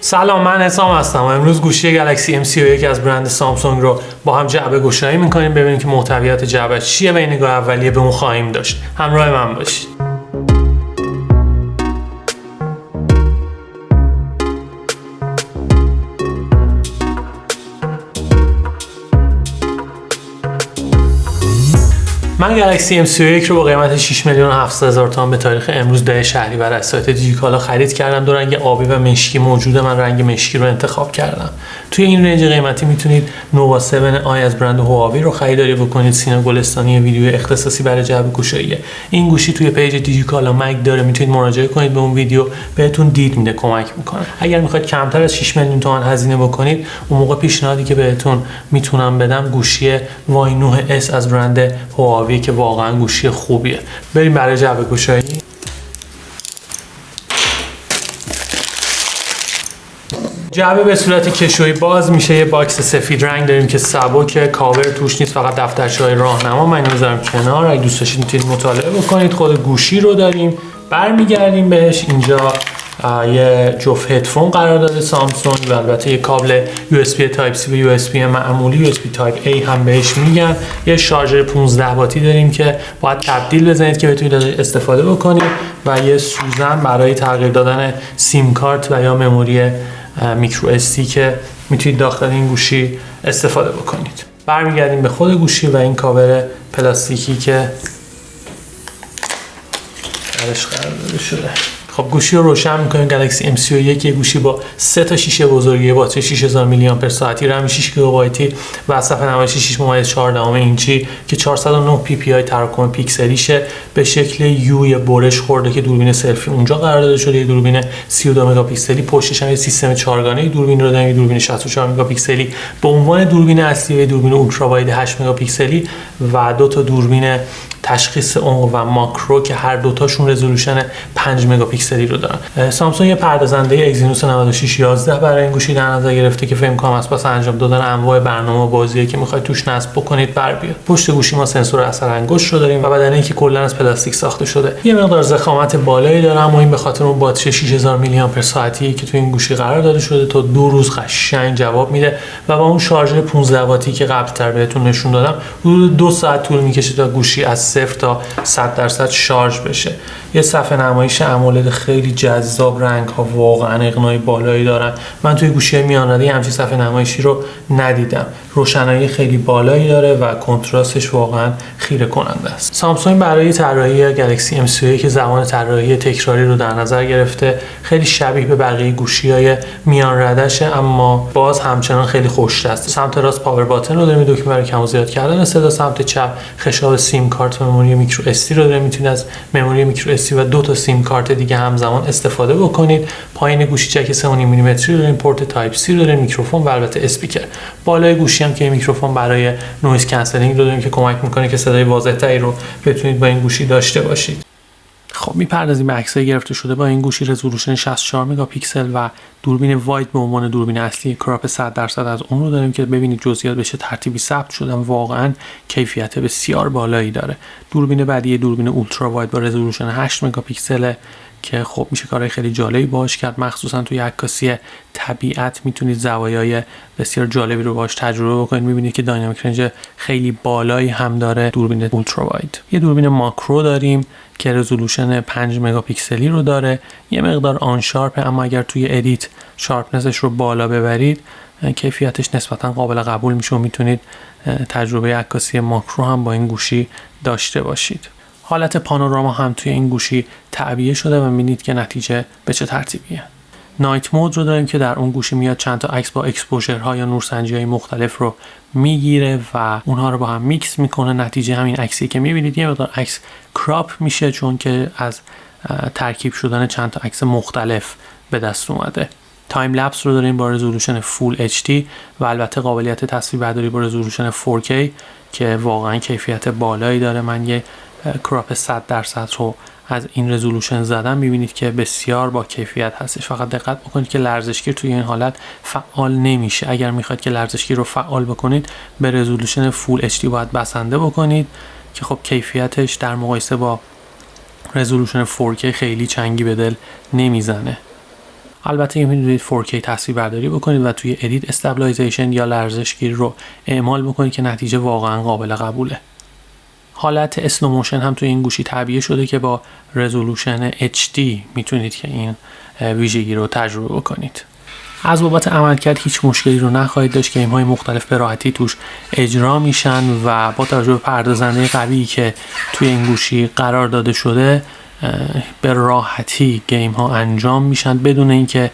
سلام، من حسام هستم و امروز گوشی گلکسی M31 از برند سامسونگ رو با هم جعبه گشایی میکنیم ببینیم که محتویات جعبه چیه و این نگاه اولیه به اون خواهیم داشت. همراه من باشید. من گلکسی M31 رو با قیمت 6,700,000 تومان به تاریخ امروز 10 شهریور از سایت دیجیکالا خرید کردم. دو رنگ آبی و مشکی موجوده. من رنگ مشکی رو انتخاب کردم. توی این رنج قیمتی میتونید نووا 7i از برند هواوی رو خریداری بکنید. سینا گلستانی ویدیو اختصاصی برای جعبه گشایی این گوشی توی پیج دیجیکالا مگ داره، میتونید مراجعه کنید به اون ویدیو، بهتون دید میده، کمک میکنه. اگر میخواید کمتر از 6 میلیون تومان هزینه بکنید، اون موقع پیشنهادی که بهتون میتونم بدم گوشی Y9S از برند هواوی که واقعا گوشی خوبیه. بریم برای جعبه گشایی. جعبه به صورت کشویی باز میشه. یه باکس سفید رنگ داریم که سبکه، کاور توش نیست، فقط دفترچه‌های راهنما. من اینو میذارم کنار، اگه دوست داشتید میتونید مطالعه بکنید. خود گوشی رو داریم، برمیگردیم بهش. اینجا یه جفت هدفون قرار داده سامسونگ و البته یه کابل USB تایپ C و USB معمولی USB تایپ A هم بهش میگن. یه شارژر 15 واتی داریم که باید تبدیل بزنید که بتونید ازش استفاده بکنید و یه سوزن برای تغییر دادن سیم کارت و یا مموری میکرو SD که میتونید داخل این گوشی استفاده بکنید. برمیگردیم به خود گوشی و این کاور پلاستیکی که درش قرار داده شده. خب گوشی رو روشن می‌کنیم. گلکسی M31 یه گوشی با 3 تا شیشه بزرگی، باتری 6000 میلی آمپر ساعتی، رم 6 گیگابایتی و صفحه نمایشی 6.4 اینچی که 409 ppi تراکم پیکسلیشه. به شکل یو برش خورده که دوربین سلفی اونجا قرار داده شده. یه دوربین 32 مگاپیکسلی، پشتش هم یه سیستم چهارگانه دوربین رو داریم. دوربین 64 مگاپیکسلی به عنوان دوربین اصلی، دوربین اولترا واید 8 مگاپیکسلی و دو تا دوربین تشخیص عمق و ماکرو که هر دوتاشون رزولوشن 5 مگاپیکسلی رو دارن. سامسونگ یه پردازنده اگزینوس 9611 برای این گوشی در نظر گرفته که فکر کنم از پس انجام دادن انواع برنامه بازیه که میخواید توش نصب بکنید بر بیاد. پشت گوشی ما سنسور اثر انگشت رو داریم و بدنه که کلا از پلاستیک ساخته شده. یه مقدار ضخامت بالایی داره، اما این به خاطر اون باتری 6000 میلی آمپر ساعتی که تو این گوشی قرار داده شده تا 2 روز قشنگ جواب میده و با اون شارژر 15 واتی که قبل‌تر بهتون نشون دادم حدود 2 ساعت طول میکشه تا گوشی از 0 تا 100% شارژ بشه. یه صفحه نمایش AMOLED خیلی جذاب، رنگ‌ها واقعا اقناعی بالایی دارن. من توی گوشی میان رده همچین صفحه نمایشی رو ندیدم. روشنایی خیلی بالایی داره و کنتراستش واقعا خیره کننده است. سامسونگ برای طراحی گلکسی M31 زمان طراحی تکراری رو در نظر گرفته. خیلی شبیه به بقیه گوشی‌های میان ردشه، اما باز همچنان خیلی خوش‌دست. سمت راست پاور باتن رو داریم، دکمه برای کم و زیاد کردن صدا. سمت چپ خشاب سیم کارت و مموری میکرو SD رو داریم. میتونید از مموری میکرو SD و 2 تا سیم کارت دیگه همزمان استفاده بکنید. پایین گوشی جک 3.5 میلیمتری داریم، پورت تایپ C رو داریم، میکروفون و البته اسپیکر. بالای گوشی هم که میکروفون برای نویز کنسلینگ رو داریم که کمک میکنه که صدای واضح‌تری رو بتونید با این گوشی داشته باشید. خب میپردازیم به عکسای گرفته شده با این گوشی. رزولوشن 64 مگاپیکسل و دوربین واید به عنوان دوربین اصلی، کراپ 100% از اون رو داریم که ببینید جزئیات بشه ترتیبی ثبت شدن. واقعا کیفیت بسیار بالایی داره. دوربین بعدی دوربین اولترا واید با رزولوشن 8 مگاپیکسل که خب میشه کارهای خیلی جالبی باهاش کرد، مخصوصا توی عکاسی طبیعت میتونید زوایای بسیار جالبی رو باهاش تجربه بکنید. میبینید که داینامیک رنج خیلی بالایی هم داره دوربین اولترا واید. یه دوربین ماکرو داریم که رزولوشن 5 مگاپیکسلی رو داره. یه مقدار آن شارپه، اما اگر توی ادیت شارپنسش رو بالا ببرید کیفیتش نسبتا قابل قبول میشه و میتونید تجربه عکاسی ماکرو هم با این گوشی داشته باشید. حالت پانوراما هم توی این گوشی تعبیه شده و می‌بینید که نتیجه به چه ترتیبیه. نایت مود رو داریم که در اون گوشی میاد چند تا عکس با اکسپوژرها یا نورسنجی‌های مختلف رو میگیره و اونها رو با هم میکس میکنه. نتیجه همین عکسی که می‌بینید. یه مقدار عکس کراپ میشه چون که از ترکیب شدن چند تا عکس مختلف به دست اومده. تایم لپس رو داریم با رزولوشن فول HD و البته قابلیت تصویربرداری با رزولوشن 4K که واقعا کیفیت بالایی داره. من یه کراپ 100% رو از این رزولوشن زدم، میبینید که بسیار با کیفیت هستش. فقط دقت بکنید که لرزشگیر توی این حالت فعال نمیشه. اگر میخواید که لرزشگیر رو فعال بکنید به رزولوشن فول HD باید بسنده بکنید که خب کیفیتش در مقایسه با رزولوشن 4K خیلی چنگی به دل نمیزنه. البته میتونید 4K تصویر برداری بکنید و توی ادیت استابیلایزیشن یا لرزشگیری رو اعمال بکنید که نتیجه واقعا قابل قبوله. حالت اسلو موشن هم توی این گوشی تعبیه شده که با رزولوشن HD میتونید که این ویژگی رو تجربه بکنید. از بابت عملکرد هیچ مشکلی رو نخواهید داشت. گیم‌های مختلف به راحتی توش اجرا میشن و با توجه به پردازنده قوی که توی این گوشی قرار داده شده به راحتی گیم ها انجام میشن بدون اینکه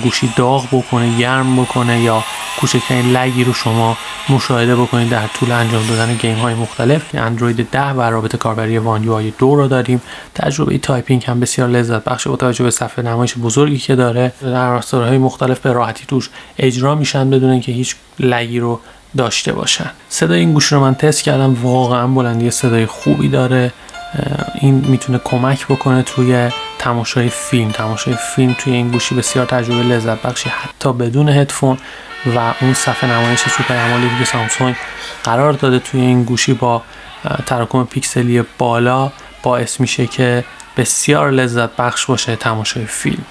گوشی داغ بکنه، گرم بکنه یا کوچکترین لگی رو شما مشاهده بکنید در طول انجام دادن گیم های مختلف. اندروید 10 و رابط کاربری وان یو آی 2 رو داریم. تجربه تایپینگ هم بسیار لذت بخش با توجه به صفحه نمایش بزرگی که داره. در راسترهای مختلف به راحتی توش اجرا میشن بدون اینکه هیچ لگی رو داشته باشن. صدای این گوشی رو من تست کردم، واقعا بلندی صدای خوبی داره. این میتونه کمک بکنه توی تماشای فیلم توی این گوشی بسیار تجربه لذت بخشی حتی بدون هدفون و اون صفحه نمایش سوپر امولید که سامسونگ قرار داده توی این گوشی با تراکم پیکسلی بالا باعث میشه که بسیار لذت بخش باشه تماشای فیلم.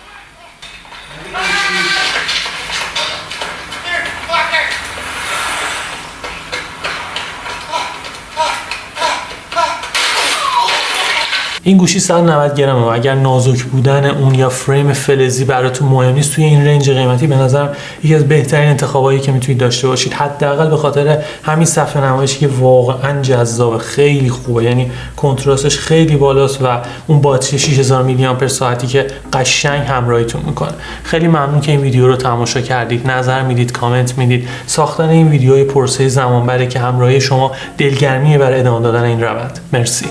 این گوشی 190 گرمه و اگر نازک بودن اون یا فریم فلزی براتون مهم نیست توی این رنج قیمتی به نظرم یکی از بهترین انتخابایی که میتونید داشته باشید، حداقل به خاطر همین صفحه نمایشی که واقعا جذاب، خیلی خوبه، یعنی کنتراستش خیلی بالاست و اون باتری 6000 میلی آمپر ساعتی که قشنگ همراهیتون میکنه. خیلی ممنون که این ویدیو رو تماشا کردید، نظر میدید، کامنت میدید. ساختن این ویدیوی پروسه زمان بره که همراهی شما دلگرمیه برای ادامه دادن این روند. مرسی.